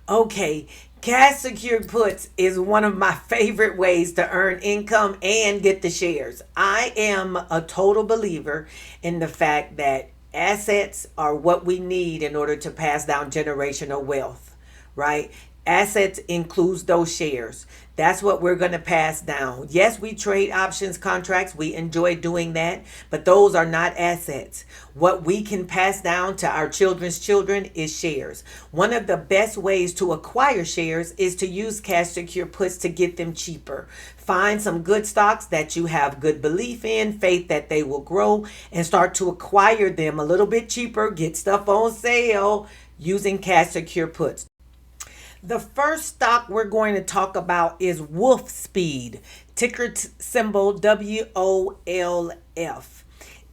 Okay, cash secured puts is one of my favorite ways to earn income and get the shares. I am a total believer in the fact that assets are what we need in order to pass down generational wealth, right? Assets includes those shares. That's what we're going to pass down. Yes, we trade options contracts. We enjoy doing that, but those are not assets. What we can pass down to our children's children is shares. One of the best ways to acquire shares is to use cash secure puts to get them cheaper. Find some good stocks that you have good belief in, faith that they will grow, and start to acquire them a little bit cheaper. Get stuff on sale using cash secure puts. The first stock we're going to talk about is Wolf Speed, ticker symbol WOLF.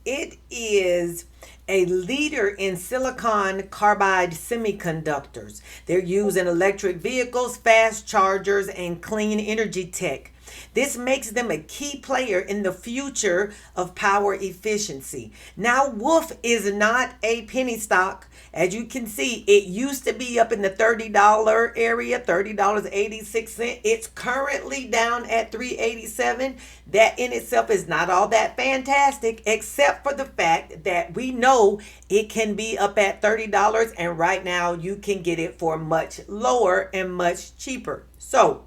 It is a leader in silicon carbide semiconductors. They're used in electric vehicles, fast chargers, and clean energy tech. This makes them a key player in the future of power efficiency. Now, Wolf is not a penny stock. As you can see, it used to be up in the $30 area, $30.86. It's currently down at $3.87. That in itself is not all that fantastic, except for the fact that we know it can be up at $30, and right now you can get it for much lower and much cheaper. So,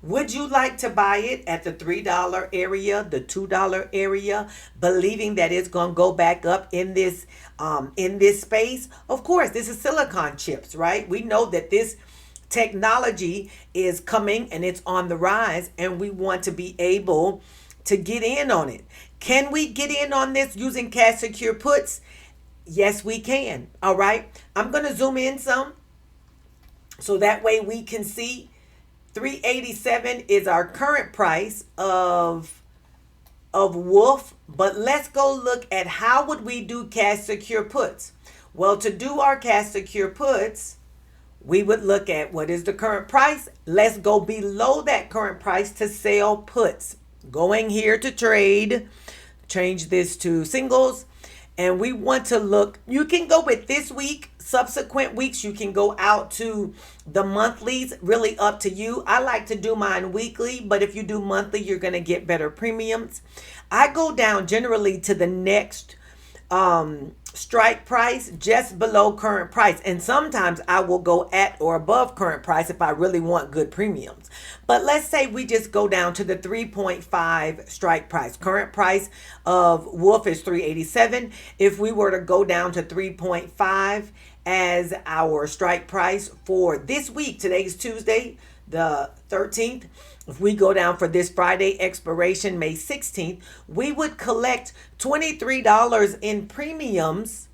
would you like to buy it at the $3 area, the $2 area, believing that it's going to go back up in this space? Of course, this is silicon chips, right? We know that this technology is coming and it's on the rise, and we want to be able to get in on it. Can we get in on this using cash secure puts? Yes, we can. All right. I'm going to zoom in some so that way we can see 387 is our current price of Wolf, but let's go look at how would we do cash secure puts. Well, to do our cash secure puts, we would look at what is the current price. Let's go below that current price to sell puts. Going here to trade, change this to singles, and we want to look. You can go with this week, subsequent weeks. You can go out to the monthlies, really up to you. I like to do mine weekly, but if you do monthly, you're going to get better premiums. I go down generally to the next strike price just below current price, and sometimes I will go at or above current price if I really want good premiums. But let's say we just go down to the 3.5 strike price. Current price of Wolf is 387. If we were to go down to 3.5 as our strike price for this week, today's Tuesday the 13th, if we go down for this Friday expiration May 16th, we would collect $23 in premiums,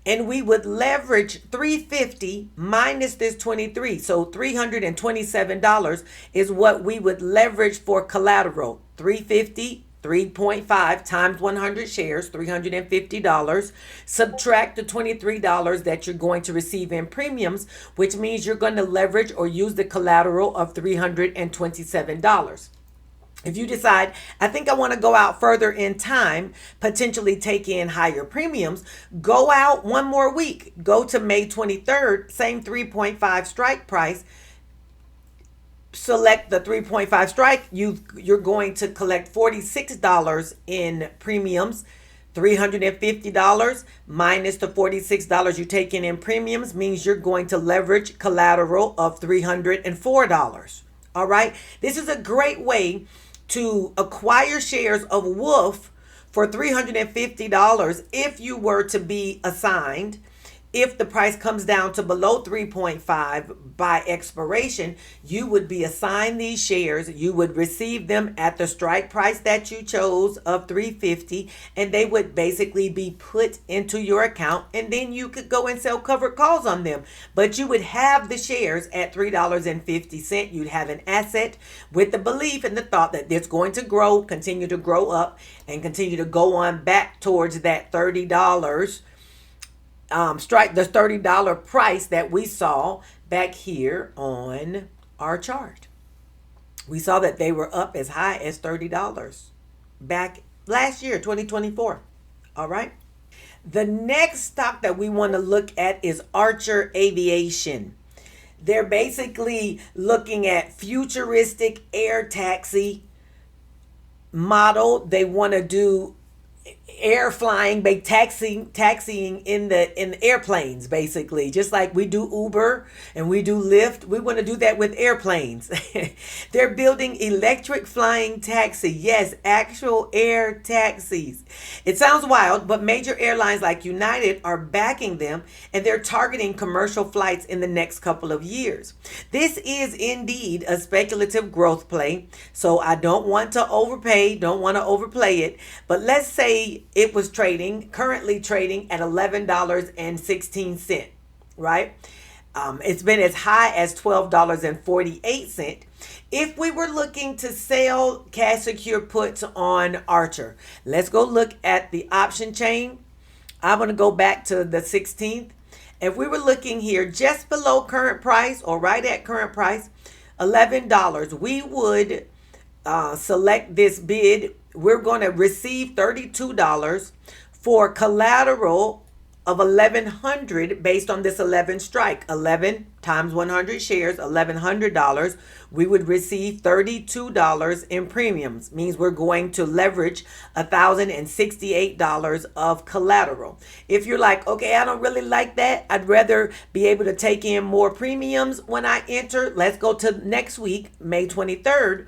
and we would leverage 350 minus this 23. So $327 is what we would leverage for collateral. 350 3.5 times 100 shares, $350. Subtract the $23 that you're going to receive in premiums, which means you're going to leverage or use the collateral of $327. If you decide, I think I want to go out further in time, potentially take in higher premiums, go out one more week. Go to May 23rd, same 3.5 strike price. Select the 3.5 strike. You're going to collect $46 in premiums. $350 minus the $46 you take in premiums means you're going to leverage collateral of $304. All right. This is a great way to acquire shares of Wolf for $350 if you were to be assigned. If the price comes down to below 3.5 by expiration, you would be assigned these shares. You would receive them at the strike price that you chose of 350, and they would basically be put into your account, and then you could go and sell covered calls on them. But you would have the shares at $3.50. You'd have an asset with the belief and the thought that it's going to grow, continue to grow up, and continue to go on back towards that $30 strike, the $30 price that we saw back here on our chart. We saw that they were up as high as $30 back last year, 2024. All right. The next stock that we want to look at is Archer Aviation. They're basically looking at futuristic air taxi model. They want to do air flying, taxiing in the airplanes, basically, just like we do Uber and we do Lyft. We want to do that with airplanes. They're building electric flying taxi. Yes, actual air taxis. It sounds wild, but major airlines like United are backing them, and they're targeting commercial flights in the next couple of years. This is indeed a speculative growth play, so I don't want to overplay it, but let's say it was currently trading at $11.16, right? It's been as high as $12.48. If we were looking to sell cash secure puts on Archer, let's go look at the option chain. I'm going to go back to the 16th. If we were looking here just below current price or right at current price, $11, we would select this bid. We're going to receive $32 for collateral of 1,100 based on this 11 strike. 11 times 100 shares, $1,100. We would receive $32 in premiums. Means we're going to leverage $1,068 of collateral. If you're like, okay, I don't really like that, I'd rather be able to take in more premiums when I enter. Let's go to next week, May 23rd.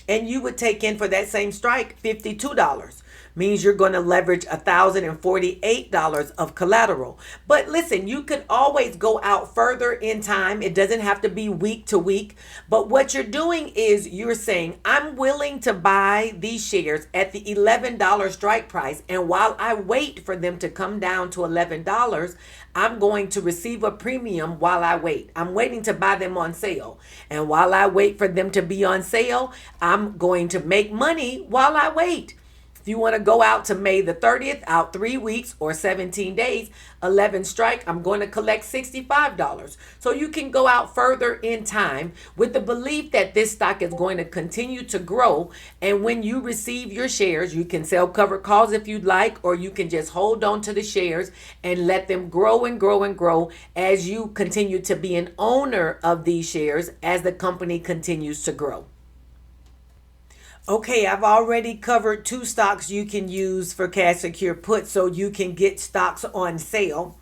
And you would take in for that same strike $52. Means you're going to leverage $1,048 of collateral. But listen, you could always go out further in time. It doesn't have to be week to week. But what you're doing is you're saying, I'm willing to buy these shares at the $11 strike price. And while I wait for them to come down to $11, I'm going to receive a premium while I wait. I'm waiting to buy them on sale. And while I wait for them to be on sale, I'm going to make money while I wait. If you want to go out to May the 30th, out 3 weeks or 17 days, 11 strike, I'm going to collect $65. So you can go out further in time with the belief that this stock is going to continue to grow. And when you receive your shares, you can sell covered calls if you'd like, or you can just hold on to the shares and let them grow and grow and grow as you continue to be an owner of these shares as the company continues to grow. Okay, I've already covered 2 stocks you can use for cash secure puts so you can get stocks on sale.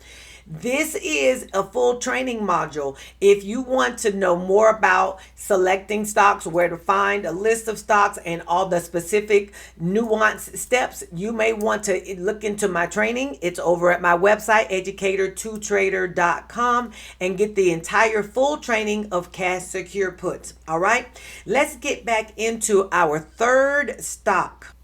This is a full training module. If you want to know more about selecting stocks, where to find a list of stocks, and all the specific nuanced steps, you may want to look into my training. It's over at my website, educator2trader.com, and get the entire full training of cash secure puts. All right, let's get back into our third stock.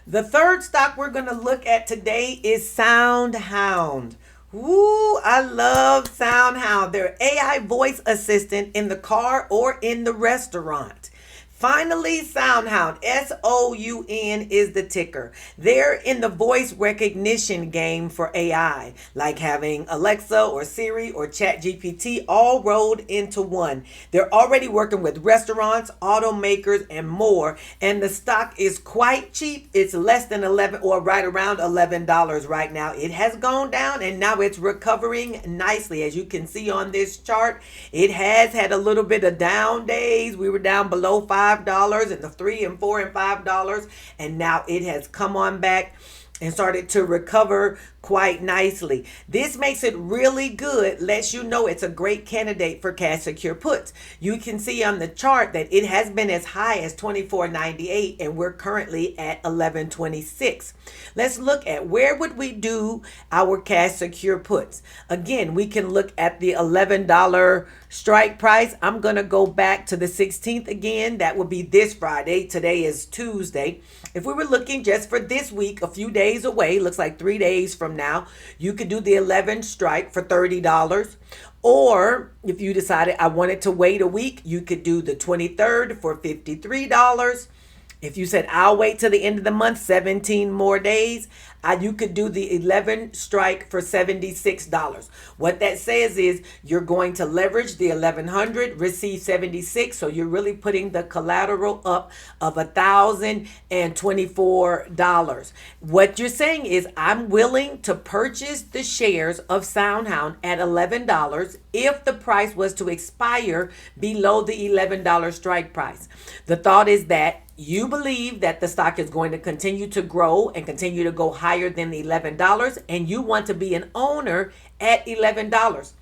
The third stock we're going to look at today is Soundhound. Ooh, I love Soundhound. They're AI voice assistant in the car or in the restaurant. Finally, Soundhound, SOUN is the ticker. They're in the voice recognition game for AI, like having Alexa or Siri or ChatGPT all rolled into one. They're already working with restaurants, automakers, and more, and the stock is quite cheap. It's less than $11 or right around $11 right now. It has gone down and now it's recovering nicely. As you can see on this chart, it has had a little bit of down days. We were down below $5 and the $3 and $4 and $5, and now it has come on back and started to recover quite nicely. This makes it really good, lets you know it's a great candidate for cash secure puts. You can see on the chart that it has been as high as $24.98 and we're currently at $11.26. Let's look at where would we do our cash secure puts. Again, we can look at the $11 strike price. I'm going to go back to the 16th again. That will be this Friday. Today is Tuesday. If we were looking just for this week, a few days away, looks like 3 days from now, you could do the 11 strike for $30. Or if you decided I wanted to wait a week, you could do the 23rd for $53. If you said I'll wait till the end of the month, 17 more days, You could do the 11 strike for $76. What that says is you're going to leverage the 1100, receive 76. So you're really putting the collateral up of $1,024. What you're saying is I'm willing to purchase the shares of Soundhound at $11 if the price was to expire below the $11 strike price. The thought is that you believe that the stock is going to continue to grow and continue to go higher than the $11, and you want to be an owner at $11.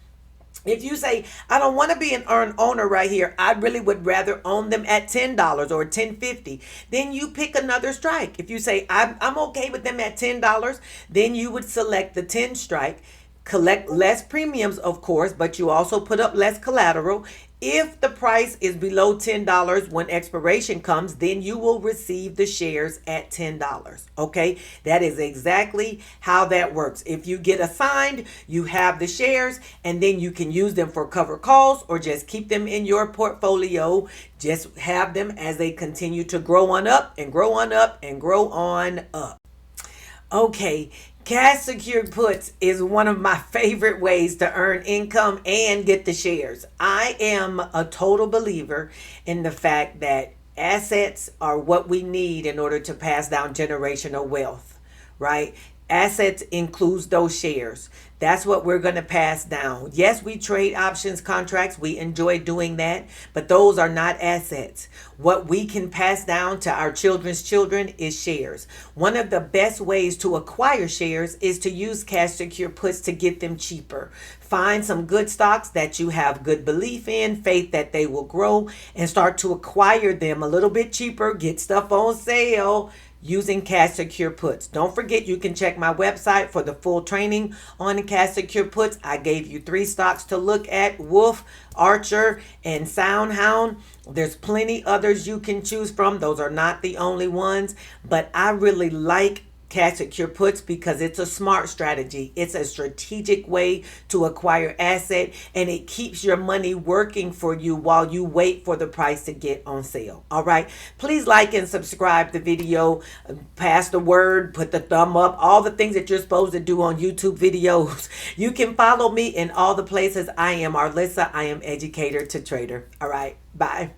If you say, I don't want to be an owner right here, I really would rather own them at $10 or $10.50, then you pick another strike. If you say, I'm okay with them at $10, then you would select the 10 strike, collect less premiums, of course, but you also put up less collateral. If the price is below $10 when expiration comes, then you will receive the shares at $10. Okay, that is exactly how that works. If you get assigned, you have the shares, and then you can use them for cover calls or just keep them in your portfolio. Just have them as they continue to grow on up and grow on up and grow on up. Okay, cash secured puts is one of my favorite ways to earn income and get the shares. I am a total believer in the fact that assets are what we need in order to pass down generational wealth, right? Assets includes those shares. That's what we're going to pass down. Yes, we trade options contracts. We enjoy doing that, but those are not assets. What we can pass down to our children's children is shares. One of the best ways to acquire shares is to use cash secure puts to get them cheaper. Find some good stocks that you have good belief in, faith that they will grow, and start to acquire them a little bit cheaper. Get stuff on sale using cash secure puts. Don't forget, you can check my website for the full training on cash secure puts. I gave you 3 stocks to look at: Wolf, Archer, and Soundhound. There's plenty others you can choose from. Those are not the only ones, but I really like cash secure puts because it's a smart strategy. It's a strategic way to acquire asset, and it keeps your money working for you while you wait for the price to get on sale. All right, please like and subscribe the video, pass the word, put the thumb up, all the things that you're supposed to do on YouTube videos. You can follow me in all the places. I am Arlissa. I am educator to trader. All right, bye.